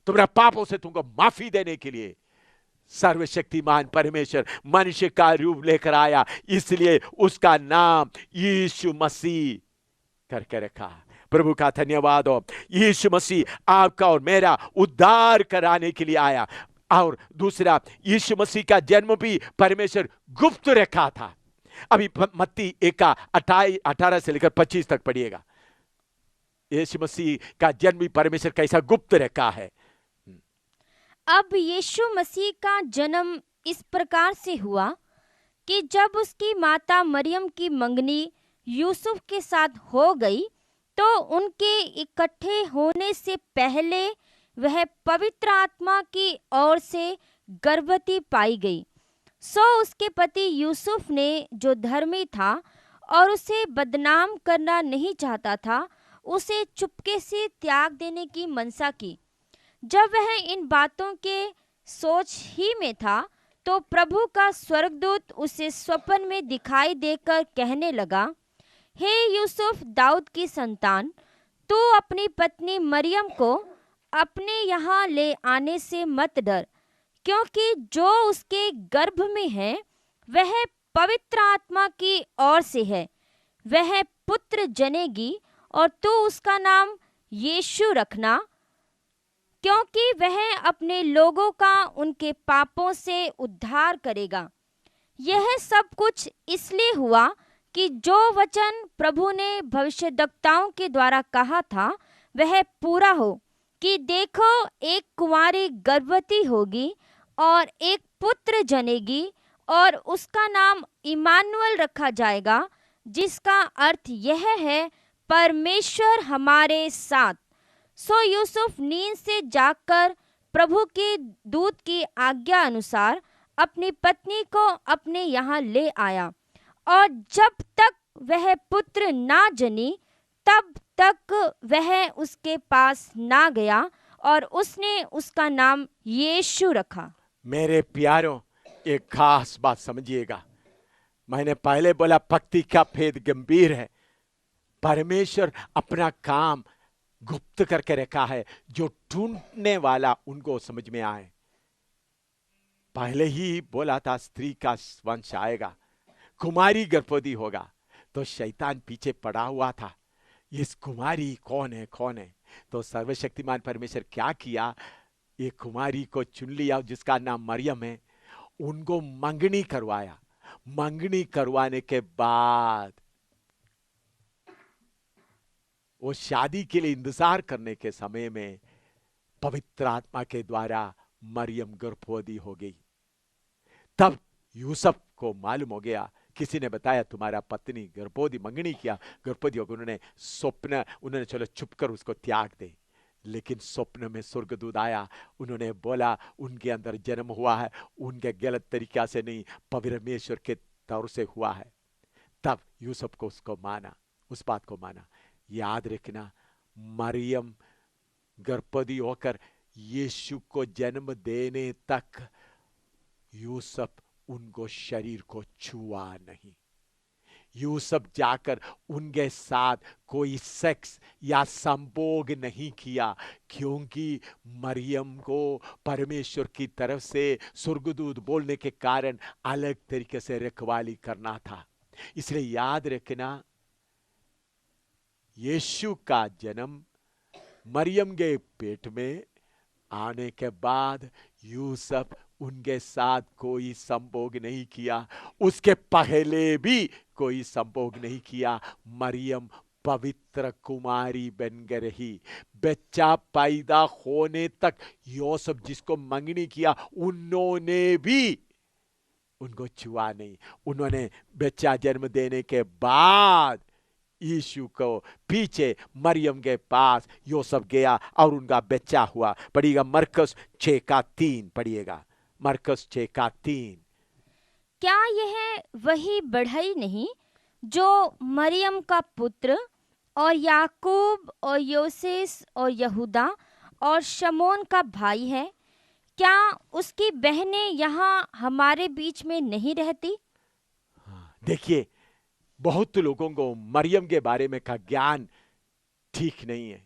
तुम्हारे पापों से तुमको माफी देने के लिए सर्वशक्तिमान परमेश्वर मनुष्य का रूप लेकर आया, इसलिए उसका नाम यीशु मसीह करके रखा। प्रभु का धन्यवाद हो। यीशु मसीह आपका और मेरा उद्धार कराने के लिए आया। और दूसरा, यीशु मसीह का जन्म भी परमेश्वर गुप्त रखा था। अभी मत्ती 1 का 18 से लेकर 25 तक पढ़िएगा। यीशु मसीह का जन्म भी परमेश्वर कैसा गुप्त रखा है। अब यीशु मसीह का जन्म इस प्रकार से हुआ कि जब उसकी माता मरियम की मंगनी यूसुफ के साथ हो गई, तो उनके इकट्ठे होने से पहले वह पवित्र आत्मा की ओर से गर्भवती पाई गई। सो उसके पति यूसुफ ने, जो धर्मी था और उसे बदनाम करना नहीं चाहता था, उसे चुपके से त्याग देने की मनसा की। जब वह इन बातों के सोच ही में था, तो प्रभु का स्वर्गदूत उसे स्वप्न में दिखाई देकर कहने लगा, हे यूसुफ, दाऊद की संतान, तू अपनी पत्नी मरियम को अपने यहाँ ले आने से मत डर, क्योंकि जो उसके गर्भ में है वह पवित्र आत्मा की ओर से है। वह पुत्र जनेगी और तू उसका नाम यीशु रखना, क्योंकि वह अपने लोगों का उनके पापों से उद्धार करेगा। यह सब कुछ इसलिए हुआ कि जो वचन प्रभु ने भविष्यद्वक्ताओं के द्वारा कहा था वह पूरा हो, कि देखो, एक कुंवारी गर्भवती होगी और एक पुत्र जनेगी और उसका नाम इमानुएल रखा जाएगा, जिसका अर्थ यह है, परमेश्वर हमारे साथ। सो यूसुफ नींद से जागकर प्रभु के दूत की आज्ञा अनुसार अपनी पत्नी को अपने यहाँ ले आया, और जब तक वह पुत्र ना जनी तब तक वह उसके पास ना गया, और उसने उसका नाम यीशु रखा। मेरे प्यारों, एक खास बात समझिएगा। मैंने पहले बोला भक्ति का भेद गंभीर है। परमेश्वर अपना काम गुप्त करके रखा है, जो ढूंढने वाला उनको समझ में आए। पहले ही बोला था स्त्री का वंश आएगा, कुमारी गर्भवती होगा। तो शैतान पीछे पड़ा हुआ था, इस कुमारी कौन है कौन है। तो सर्वशक्तिमान परमेश्वर क्या किया, एक कुमारी को चुन लिया जिसका नाम मरियम है, उनको मंगनी करवाया। मंगनी करवाने के बाद वो शादी के लिए इंतजार करने के समय में पवित्र आत्मा के द्वारा मरियम गर्भवती हो गई। तब यूसुफ को मालूम हो गया, किसी ने बताया तुम्हारा पत्नी गर्भवती, मंगनी किया, गर्भवती हो गई। उन्होंने चलो चुप कर उसको त्याग दे। लेकिन स्वप्न में स्वर्गदूत आया, उन्होंने बोला उनके अंदर जन्म हुआ है, उनके गलत तरीका से नहीं, परमेश्वर के तौर से हुआ है। तब यूसुफ को उसको माना, उस बात को माना। याद रखना, मरियम गर्भवती होकर यीशु को जन्म देने तक यूसुफ उनको शरीर को छुआ नहीं। यूसुफ जाकर उनके साथ कोई सेक्स या संभोग नहीं किया, क्योंकि मरियम को परमेश्वर की तरफ से स्वर्गदूत बोलने के कारण अलग तरीके से रखवाली करना था। इसलिए याद रखना, यीशु का जन्म मरियम के पेट में आने के बाद यूसुफ उनके साथ कोई संभोग नहीं किया, उसके पहले भी कोई संभोग नहीं किया। मरियम पवित्र कुमारी बन के रही। बच्चा पैदा होने तक यूसुफ जिसको मंगनी किया उन्होंने भी उनको छुआ नहीं। उन्होंने बच्चा जन्म देने के बाद यीशु को पीछे मरियम के पास यूसुफ गया और उनका बच्चा हुआ। पढ़िएगा मरकुस 6:3 पढ़िएगा, मरकुस 6:3। क्या यह वही बढ़ई नहीं जो मरियम का पुत्र और याकूब और योसेस और यहूदा और शमोन का भाई है? क्या उसकी बहनें यहाँ हमारे बीच में नहीं रहती? देखिए, बहुत लोगों को मरियम के बारे में का ज्ञान ठीक नहीं है।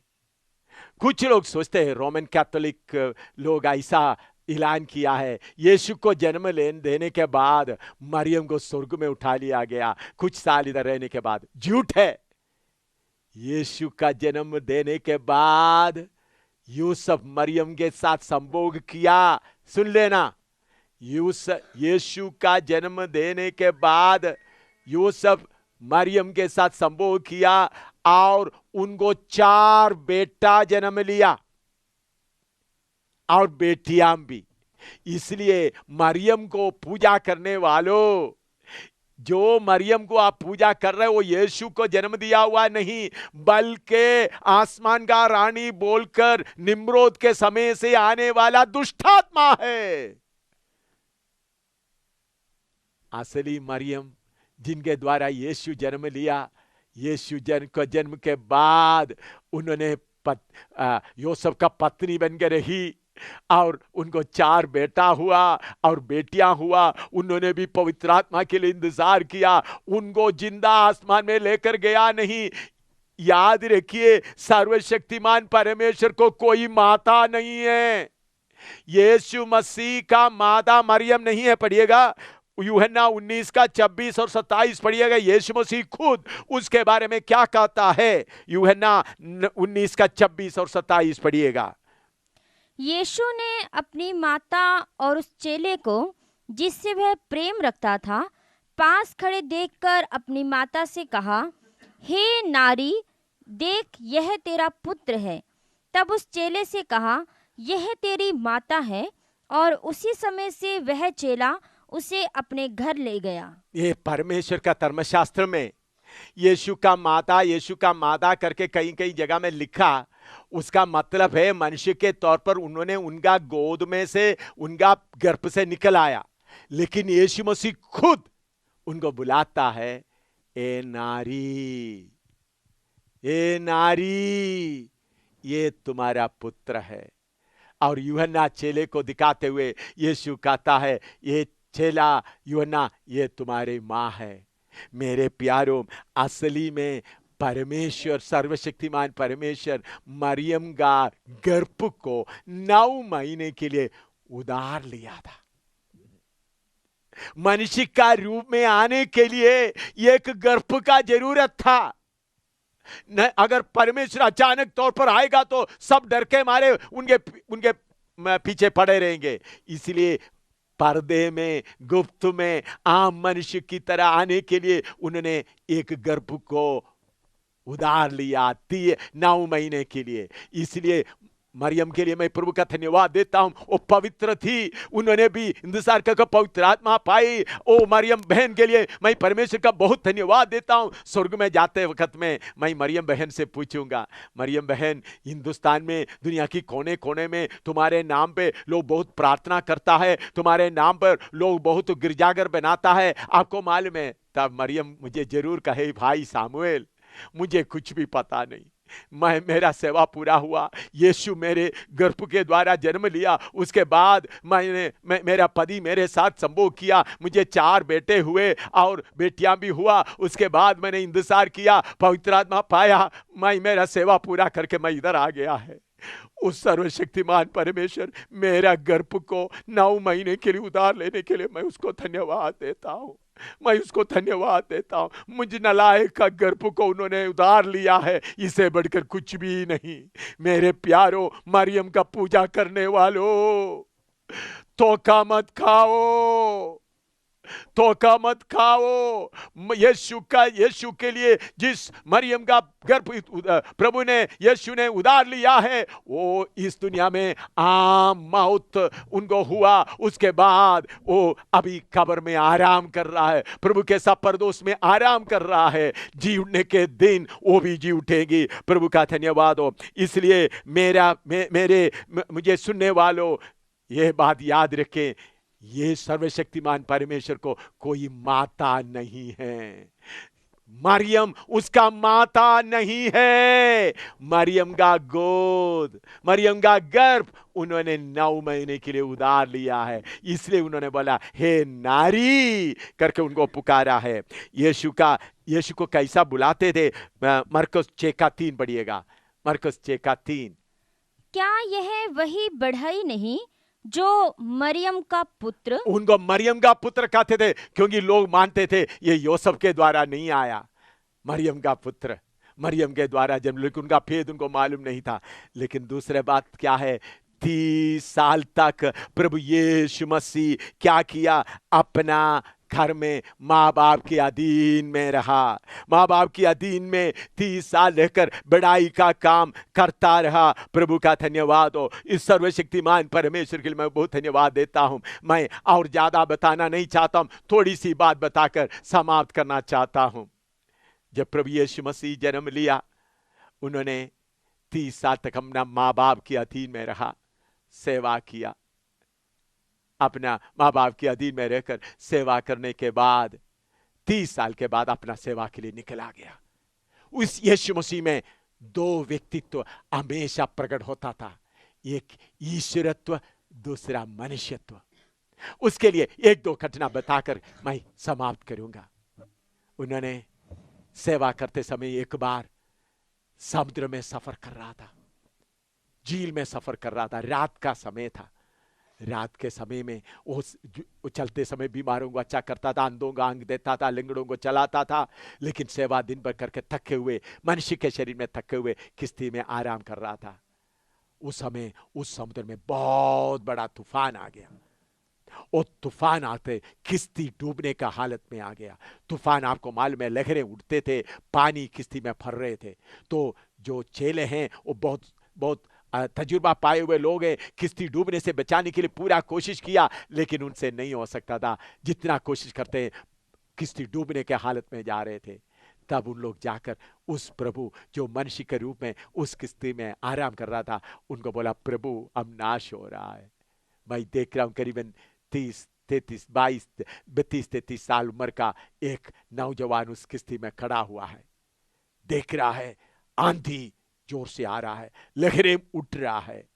कुछ लोग सोचते हैं, रोमन कैथोलिक लोग ऐसा ऐलान किया है, यीशु को जन्म देने के बाद मरियम को स्वर्ग में उठा लिया गया कुछ साल इधर रहने के बाद। झूठ है। यीशु का जन्म देने के बाद यूसुफ मरियम के साथ संभोग किया। सुन लेना, यीशु का जन्म देने के बाद यूसुफ मरियम के साथ संभोग किया और उनको 4 बेटा जन्म लिया और बेटियां भी। इसलिए मरियम को पूजा करने वालों, जो मरियम को आप पूजा कर रहे हो वो यीशु को जन्म दिया हुआ नहीं, बल्कि आसमान का रानी बोलकर निम्रोद के समय से आने वाला दुष्टात्मा है। असली मरियम जिनके द्वारा यीशु जन्म लिया, यीशु जन्म के बाद उन्होंने यूसुफ का पत्नी बनकर रही और उनको 4 बेटा हुआ और बेटियां हुआ। उन्होंने भी पवित्र आत्मा के लिए इंतजार किया। उनको जिंदा आसमान में लेकर गया नहीं। याद रखिए, सर्वशक्तिमान परमेश्वर को कोई माता नहीं है। यीशु मसीह का माता मरियम नहीं है। पढ़िएगा यूहन्ना 19 का 26 और 27 पढ़िएगा। यीशु मसीह खुद उसके बारे में क्या कहता है। यूहन्ना 19 का 26 और 27 पढ़िएगा। यीशु ने अपनी माता और उस चेले को जिससे वह प्रेम रखता था पास खड़े देखकर अपनी माता से कहा, हे नारी, देख यह तेरा पुत्र है। तब उस चेले से कहा, यह तेरी माता है। और उसी समय से वह चेला उसे अपने घर ले गया। ये परमेश्वर का धर्मशास्त्र में यीशु का माता करके कई कई जगह में लिखा। उसका मतलब है मनुष्य के तौर पर उन्होंने उनका गोद में से, उनका गर्भ से निकल आया। लेकिन यीशु मसीह खुद उनको बुलाता है, ए नारी, ए नारी, ये तुम्हारा पुत्र है। और यूहन्ना चेले को दिखाते हुए यीशु कहता है, ये चेला यूहन्ना, ये तुम्हारी माँ है। मेरे प्यारों, असली में परमेश्वर, सर्वशक्तिमान परमेश्वर मरियम का गर्भ को 9 महीने के लिए उधार लिया था। मनुष्य का रूप में आने के लिए एक गर्भ का जरूरत था। न, अगर परमेश्वर अचानक तौर पर आएगा तो सब डर के मारे उनके पीछे पड़े रहेंगे। इसलिए पर्दे में, गुप्त में, आम मनुष्य की तरह आने के लिए उन्होंने एक गर्भ को उधार लिया 9 महीने के लिए। इसलिए मरियम के लिए मैं प्रभु का धन्यवाद देता हूं। वो पवित्र थी, उन्होंने भी इंतजार कर पवित्र आत्मा पाई। ओ मरियम बहन के लिए मैं परमेश्वर का बहुत धन्यवाद देता हूं। स्वर्ग में जाते वक्त में मैं मरियम बहन से पूछूंगा, मरियम बहन, हिंदुस्तान में, दुनिया की कोने कोने में तुम्हारे नाम पे लोग बहुत प्रार्थना करता है, तुम्हारे नाम पर लोग बहुत गिरजाघर बनाता है, आपको मालूम है? तब मरियम मुझे जरूर कहे, भाई सामुएल, मुझे कुछ भी पता नहीं, मेरा सेवा पूरा हुआ। यीशु मेरे गर्भ के द्वारा जन्म लिया, उसके बाद मेरा पति मेरे साथ संभोग किया, मुझे 4 बेटे हुए और बेटियां भी हुआ। उसके बाद मैंने इंतजार किया, पवित्र आत्मा पाया, मेरा सेवा पूरा करके मैं इधर आ गया है। उस सर्वशक्तिमान परमेश्वर मेरा गर्भ को 9 महीने के लिए उधार लेने के लिए मैं उसको धन्यवाद देता हूं। मैं उसको धन्यवाद देता हूं। मुझ नालायक का गर्भ को उन्होंने उधार लिया है, इसे बढ़कर कुछ भी नहीं। मेरे प्यारों, मरियम का पूजा करने वालों, धोखा मत खाओ, धोखा मत खाओ। यीशु के लिए जिस मरियम का गर्भ प्रभु ने, यीशु ने उधार लिया है, वो इस दुनिया में आम मौत उनको हुआ। उसके बाद वो अभी कब्र में आराम कर रहा है, प्रभु के साथ परदोस में आराम कर रहा है। जी उठने के दिन वो भी जी उठेगी। प्रभु का धन्यवाद हो। इसलिए मुझे सुनने वालों, ये बात याद रखें, ये सर्वशक्तिमान परमेश्वर को कोई माता नहीं है। मरियम उसका माता नहीं है। मरियम का गोद, मरियम का गर्भ उन्होंने 9 महीने के लिए उधार लिया है। इसलिए उन्होंने बोला, हे नारी करके उनको पुकारा है। यीशु को कैसा बुलाते थे? मरकुस 6 का 3 पढ़िएगा। मरकुस 6 का 3। क्या यह वही बढ़ई नहीं जो मरियम का पुत्र? उनको मरियम का पुत्र कहते थे क्योंकि लोग मानते थे ये यूसुफ के द्वारा नहीं आया, मरियम का पुत्र, मरियम के द्वारा जन्म, लेकिन उनका भेद उनको मालूम नहीं था। लेकिन दूसरे बात क्या है, 30 साल तक प्रभु यीशु मसीह क्या किया, अपना घर में माँ बाप के अधीन में रहा, माँ बाप के अधीन में 30 साल रहकर बड़ाई का काम करता रहा। प्रभु का धन्यवाद हो, इस सर्वशक्तिमान परमेश्वर के लिए मैं बहुत धन्यवाद देता हूं। मैं और ज्यादा बताना नहीं चाहता हूं, थोड़ी सी बात बताकर समाप्त करना चाहता हूं। जब प्रभु यीशु मसीह जन्म लिया, उन्होंने 30 साल तक अपना माँ बाप के अधीन में रहा, सेवा किया, अपना माँ बाप के अधीन में रहकर सेवा करने के बाद 30 साल के बाद अपना सेवा के लिए निकला गया। उस यीशु मसीह में 2 व्यक्तित्व हमेशा प्रकट होता था, एक ईश्वरत्व, दूसरा मनुष्यत्व। उसके लिए 1-2 घटना बताकर मैं समाप्त करूंगा। उन्होंने सेवा करते समय एक बार समुद्र में सफर कर रहा था, झील में सफर कर रहा था, रात का समय था। रात के समय में वो चलते समय बीमारों को अच्छा करता था, अंधों को आंख देता था, लिंगड़ों को चलाता था, लेकिन सेवा दिन भर करके थके हुए, मनुष्य के शरीर में थके हुए किश्ती में आराम कर रहा था। उस समय उस समुद्र में बहुत बड़ा तूफान आ गया। और तूफान आते किश्ती डूबने का हालत में आ गया। तूफान आपको मालूम है, लहरें उठते थे, पानी किश्ती में भर रहे थे। तो जो चेले हैं वो बहुत तजुर्बा पाए हुए लोग हैं, किश्ती डूबने से बचाने के लिए पूरा कोशिश किया, लेकिन उनसे नहीं हो सकता था। जितना कोशिश करते हैं किश्ती डूबने के हालत में जा रहे थे। तब उन लोग जाकर उस प्रभु जो मनुष्य के रूप में उस किश्ती में आराम कर रहा था, उनको बोला, प्रभु अब नाश हो रहा है। मैं देख रहा हूं करीबन 32-33 साल उम्र का एक नौजवान उस किश्ती में खड़ा हुआ है, देख रहा है आंधी जोर से आ रहा है, लहरें उठ रहा है,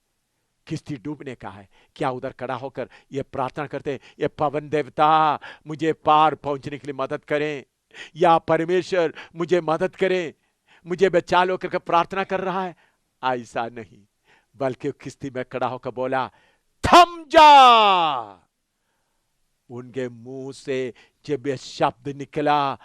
किश्ती डूबने का है। क्या उधर खड़ा होकर ये प्रार्थना करते, ये पवन देवता मुझे पार पहुंचने के लिए मदद करें, या परमेश्वर मुझे मदद करें, मुझे बचा लो करके प्रार्थना कर रहा है? ऐसा नहीं, बल्कि किश्ती में खड़ा होकर बोला, थम जा। उनके मुंह से जब यह शब्द निकला,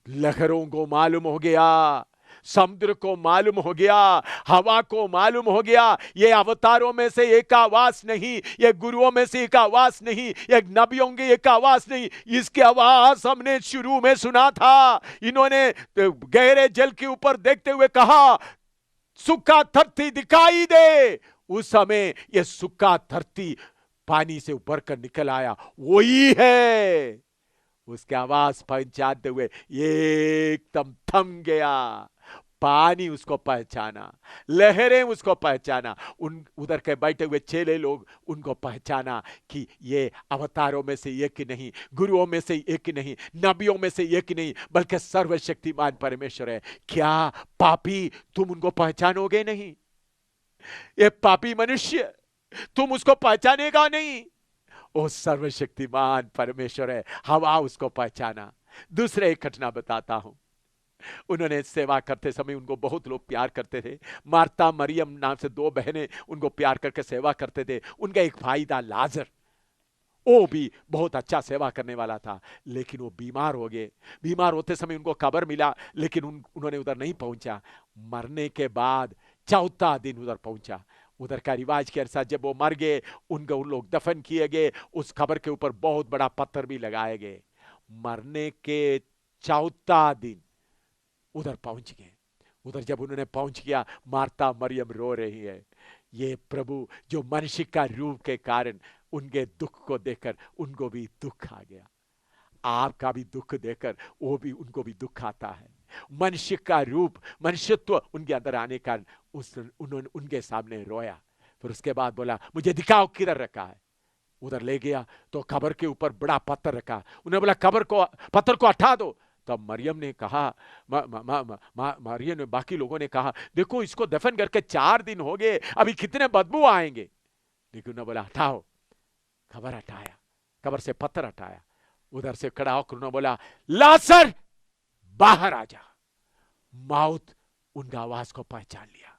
लहरों को मालूम हो गया, समुद्र को मालूम हो गया, हवा को मालूम हो गया, ये अवतारों में से एक आवाज नहीं, ये गुरुओं में से एक आवाज नहीं, ये नबियों की एक आवाज नहीं, इसकी आवाज हमने शुरू में सुना था। इन्होंने गहरे जल के ऊपर देखते हुए कहा, सूखा धरती दिखाई दे। उस समय ये सूखा धरती पानी से उभर कर निकल आया, वही है। उसकी आवाज पहचानते हुए एकदम थम गया, पानी उसको पहचाना, लहरें उसको पहचाना, उधर के बैठे हुए चेले लोग उनको पहचाना कि ये अवतारों में से एक नहीं, गुरुओं में से एक नहीं, नबियों में से एक नहीं, बल्कि सर्वशक्तिमान परमेश्वर है। क्या पापी तुम उनको पहचानोगे नहीं? ये पापी मनुष्य, तुम उसको पहचानेगा नहीं? वो सर्वशक्तिमान परमेश्वर है, हवा उसको पहचाना। दूसरे एक घटना बताता हूं। उन्होंने सेवा करते समय उनको बहुत लोग प्यार करते थे। मार्ता मरियम नाम से 2 बहनें उनको प्यार करके सेवा करते थे। उनका एक भाई था लाजर, वो भी बहुत अच्छा सेवा करने वाला था, लेकिन वो बीमार हो गए। बीमार होते समय उनको खबर मिला, लेकिन उन्होंने उधर नहीं पहुंचा। मरने के बाद 4था दिन उधर पहुंचा। उधर का रिवाज के अनुसार जब वो मर गए, उनको उन लोग दफन किए गए, उस खबर के ऊपर बहुत बड़ा पत्थर भी लगाए गए। मरने के 4था दिन उधर पहुंच गए। उधर जब उन्होंने पहुंच गया, मार्ता मरियम रो रही है। ये प्रभु जो मनुष्य का रूप के कारण उनके दुख को देखकर उनको भी दुख आ गया। आपका भी दुख देखकर वो भी उनको भी दुख आता है। मनुष्य का रूप, मनुष्यत्व उनके अंदर आने का उन्होंने उनके सामने रोया। फिर उसके बाद बोला, मुझे दिखाओ किधर रखा है। उधर ले गया तो कब्र के ऊपर बड़ा पत्थर रखा। उन्होंने बोला, पत्थर को हटा दो। तब मरियम ने कहा, मरियम ने, बाकी लोगों ने कहा, देखो इसको दफन करके 4 दिन हो गए, अभी कितने बदबू आएंगे। लेकिन उन्होंने बोला, हटाओ। कब्र हटाया, कब्र से पत्थर हटाया। उधर से खड़ा होकर उन्होंने बोला, लाजर बाहर आ जा। मौत उनका आवाज को पहचान लिया।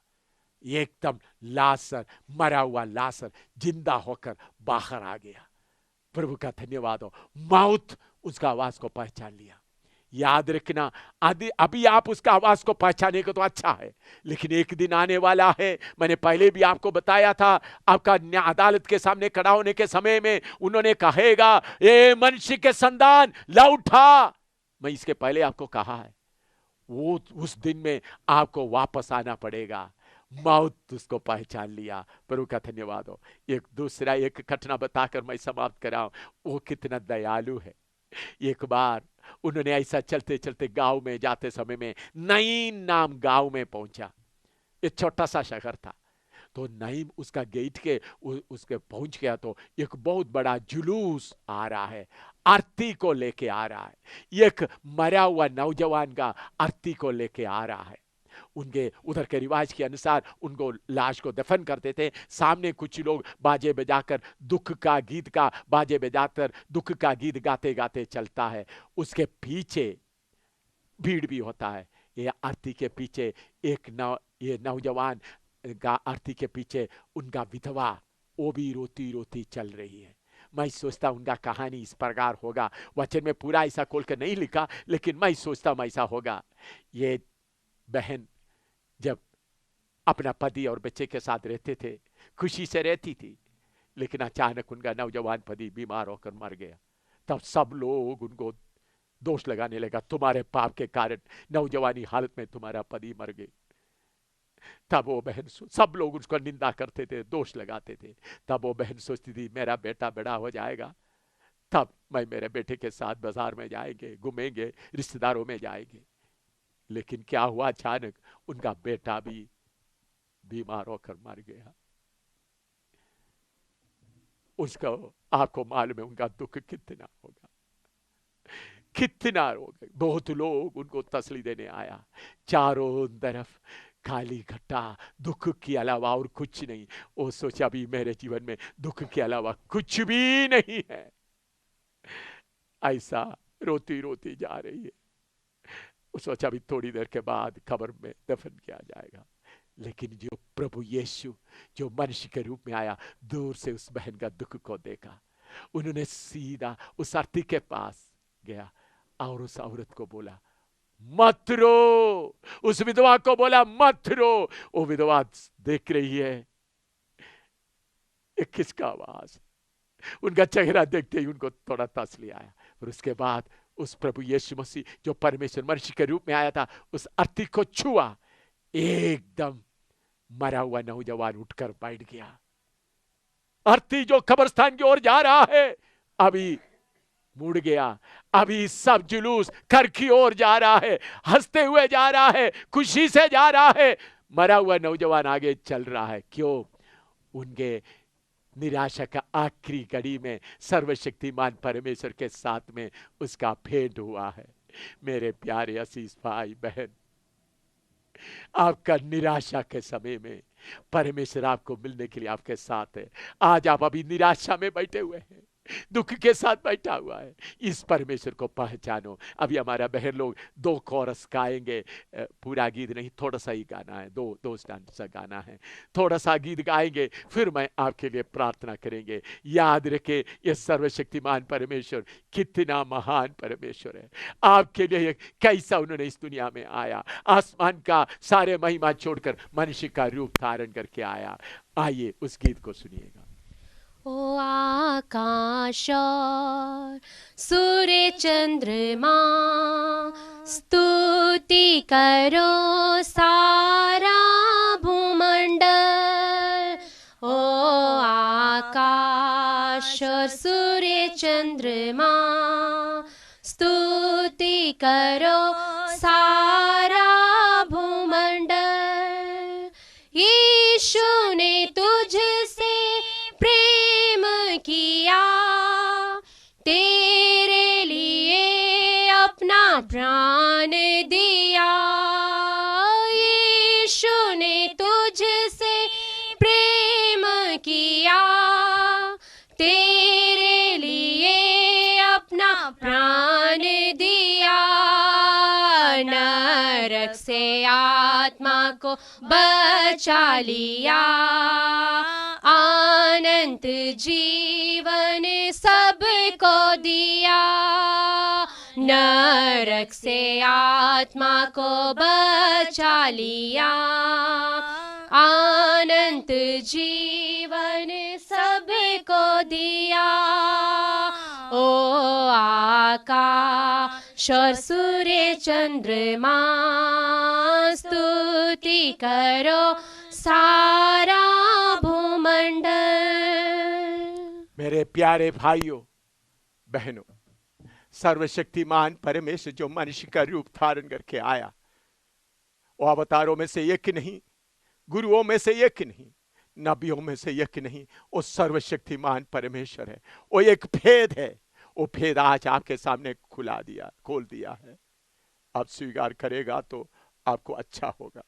एकदम लासर, मरा हुआ लासर जिंदा होकर बाहर आ गया। प्रभु का धन्यवाद हो, मौत उसका आवाज को पहचान लिया। याद रखना, अभी आप उसका आवाज को पहचाने को तो अच्छा है, लेकिन एक दिन आने वाला है। मैंने पहले भी आपको बताया था, आपका अदालत के सामने खड़ा होने के समय में उन्होंने कहेगा, ए मनुष्य के संतान लौटा। मैं इसके पहले आपको कहा है, वो उस दिन में आपको वापस आना पड़ेगा। मौत उसको पहचान लिया। प्रभु का धन्यवाद हो। एक दूसरा एक घटना बताकर मैं समाप्त कराऊं, वो कितना दयालु है। एक बार उन्होंने ऐसा चलते चलते गांव में जाते समय में नईम नाम गांव में पहुंचा। एक छोटा सा शहर था। तो नईम उसका गेट के उसके पहुंच गया तो एक बहुत बड़ा जुलूस आ रहा है, आरती को लेके आ रहा है। एक मरा हुआ नौजवान का आरती को लेके आ रहा है। उनके उधर के रिवाज के अनुसार उनको लाश को दफन करते थे। सामने कुछ लोग बाजे बजाकर दुख का गीत गाते गाते चलता है। उसके पीछे भीड़ भी होता है। ये आरती के पीछे ये नौजवान का आरती के पीछे उनका विधवा, वो भी रोती रोती चल रही है। मैं सोचता उनका कहानी इस प्रकार होगा। वचन में पूरा ऐसा खोल कर नहीं लिखा, लेकिन मैं सोचता हूं ऐसा होगा। ये बहन जब अपना पति और बच्चे के साथ रहते थे, खुशी से रहती थी, लेकिन अचानक उनका नौजवान पति बीमार होकर मर गया। तब सब लोग उनको दोष लगाने लगा, तुम्हारे पाप के कारण नौजवानी हालत में तुम्हारा पति मर गए। तब वो बहन, सब लोग उसको निंदा करते थे, दोष लगाते थे। तब वो बहन सोचती थी, मेरा बेटा बड़ा हो जाएगा, तब मैं मेरे बेटे के साथ बाजार में जाएंगे, घूमेंगे, रिश्तेदारों में जाएंगे। लेकिन क्या हुआ, अचानक उनका बेटा भी बीमार होकर मर गया। उसको आपको मालूम है उनका दुख कितना होगा, कितना होगा। बहुत लोग उनको तसल्ली देने आया। चारों तरफ खाली घटा, दुख के अलावा और कुछ नहीं। वो सोचा भी मेरे जीवन में दुख के अलावा कुछ भी नहीं है। ऐसा रोती रोती जा रही है। वो सोचा भी थोड़ी देर के बाद कब्र में दफन किया जाएगा। लेकिन जो प्रभु यीशु जो मनुष्य के रूप में आया, दूर से उस बहन का दुख को देखा। उन्होंने सीधा उस आरती के पास गया और उस औरत को बोला, मत रो। उस विधवा को बोला, मत रो। वो विधवा देख रही है, ये किसका आवाज। उनका चेहरा देखते ही उनको थोड़ा तसल्ली आया। और उसके बाद उस प्रभु यीशु मसीह जो परमेश्वर मनुष्य के रूप में आया था, उस आरती को छुआ। एकदम मरा हुआ नौजवान उठकर बैठ गया। आरती जो कब्रिस्तान की ओर जा रहा है, अभी मुड़ गया। अभी सब जुलूस घर की ओर जा रहा है, हंसते हुए जा रहा है, खुशी से जा रहा है। मरा हुआ नौजवान आगे चल रहा है। क्यों? उनके निराशा का आखिरी घड़ी में सर्वशक्तिमान परमेश्वर के साथ में उसका भेंट हुआ है। मेरे प्यारे असीस भाई बहन, आपका निराशा के समय में परमेश्वर आपको मिलने के लिए आपके साथ है। आज आप अभी निराशा में बैठे हुए हैं, दुख के साथ बैठा हुआ है, इस परमेश्वर को पहचानो। अभी हमारा बहन लोग 2 कोरस गाएंगे, पूरा गीत नहीं, थोड़ा सा ही गाना है, दो स्टैंड सा गाना है, थोड़ा सा गीत गाएंगे, फिर मैं आपके लिए प्रार्थना करेंगे। याद रखें, ये सर्वशक्तिमान परमेश्वर कितना महान परमेश्वर है। आपके लिए कैसा उन्होंने इस दुनिया में आया, आसमान का सारे महिमा छोड़कर मनुष्य का रूप धारण करके आया। आइए उस गीत को सुनिएगा। ओ आकाश और सूर्य चंद्रमा स्तुति करो सारा भूमंडल। ओ आकाश और सूर्य चंद्रमा स्तुति करो सारा भूमंडल। यीशु ने तुझसे प्रेम किया, तेरे लिए अपना प्राण दिया। यीशु ने तुझसे प्रेम किया, तेरे लिए अपना प्राण दिया। नरक से आत्मा को बचा लिया। अनंत जीवन सबको दिया, नरक से आत्मा को बचा लिया। अनंत जीवन सबको दिया। ओ आकाश और सूर्य चंद्रमा स्तुति करो सारा भूमंडल। मेरे प्यारे भाइयों बहनों, सर्वशक्तिमान परमेश्वर जो मनुष्य का रूप धारण करके आया, वो अवतारों में से एक नहीं, गुरुओं में से एक नहीं, नबियों में से एक नहीं, वो सर्वशक्तिमान परमेश्वर है। वो एक भेद है, वो भेद आज आपके सामने खोल दिया है। आप स्वीकार करेगा तो आपको अच्छा होगा।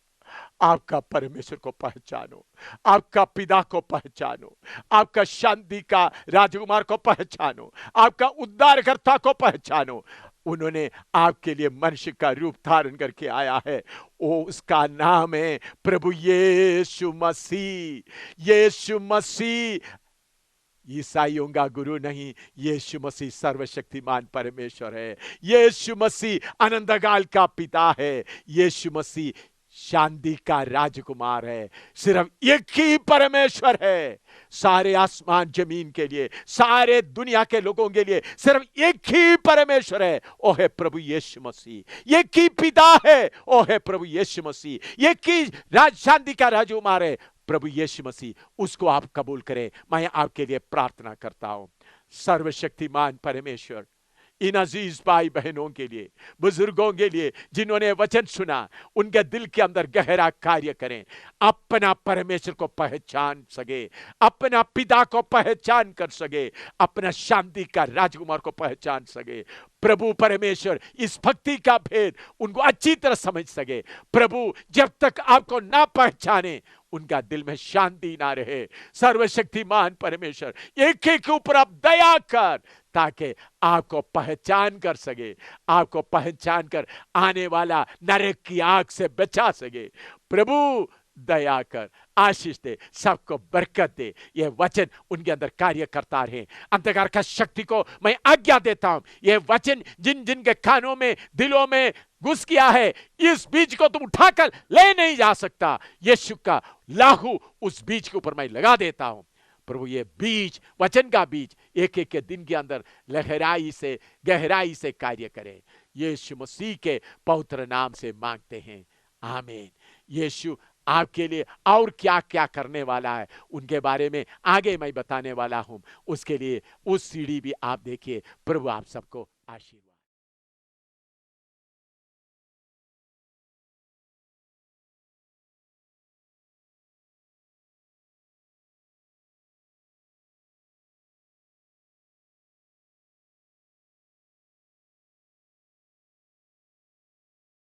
आपका परमेश्वर को पहचानो, आपका पिता को पहचानो, आपका शांति का राजकुमार को पहचानो, आपका उद्धारकर्ता को पहचानो। उन्होंने आपके लिए मनुष्य का रूप धारण करके आया है। वो उसका नाम है प्रभु यीशु मसीह। यीशु मसीह ईसाइयों का गुरु नहीं, यीशु मसीह सर्वशक्तिमान परमेश्वर है। यीशु मसीह अनंतकाल का पिता है। यीशु मसीह शांति का राजकुमार है। सिर्फ एक ही परमेश्वर है सारे आसमान जमीन के लिए, सारे दुनिया के लोगों के लिए। सिर्फ एक ही परमेश्वर है, वो है प्रभु यीशु मसीह। एक ही पिता है, वो है प्रभु यीशु मसीह। एक ही शांति का राजकुमार है प्रभु यीशु मसीह। उसको आप कबूल करें। मैं आपके लिए प्रार्थना करता हूं। सर्वशक्तिमान परमेश्वर, इन अजीज भाई बहनों के लिए, बुजुर्गों के लिए जिन्होंने वचन सुना, उनके दिल के अंदर गहरा कार्य करें। अपना परमेश्वर को पहचान सके, अपना पिता को पहचान कर सके, अपना शांति का राजकुमार को पहचान सके। प्रभु परमेश्वर इस भक्ति का भेद उनको अच्छी तरह समझ सके। प्रभु जब तक आपको ना पहचाने उनका दिल में शांति ना रहे। सर्वशक्तिमान परमेश्वर एक एक के ऊपर आप दया कर, ताकि आपको पहचान कर सके, आपको पहचान कर आने वाला नरक की आग से बचा सके। प्रभु दया कर, आशीष दे, सबको बरकत दे। यह वचन उनके अंदर कार्य करता रहे। अंधकार का शक्ति को मैं आज्ञा देता हूं, यह वचन जिन जिन के कानों में, दिलों में घुस गया है, इस बीज को तुम उठाकर ले नहीं जा सकता। यीशु का लाहू उस बीज के ऊपर मैं लगा देता हूं। प्रभु ये बीज, वचन का बीज एक एक के दिन के अंदर गहराई से कार्य करे। यीशु मसीह के पवित्र नाम से मांगते हैं, आमीन। यीशु आपके लिए और क्या क्या करने वाला है उनके बारे में आगे मैं बताने वाला हूं। उसके लिए उस सीढ़ी भी आप देखिए। प्रभु आप सबको आशीर्वाद।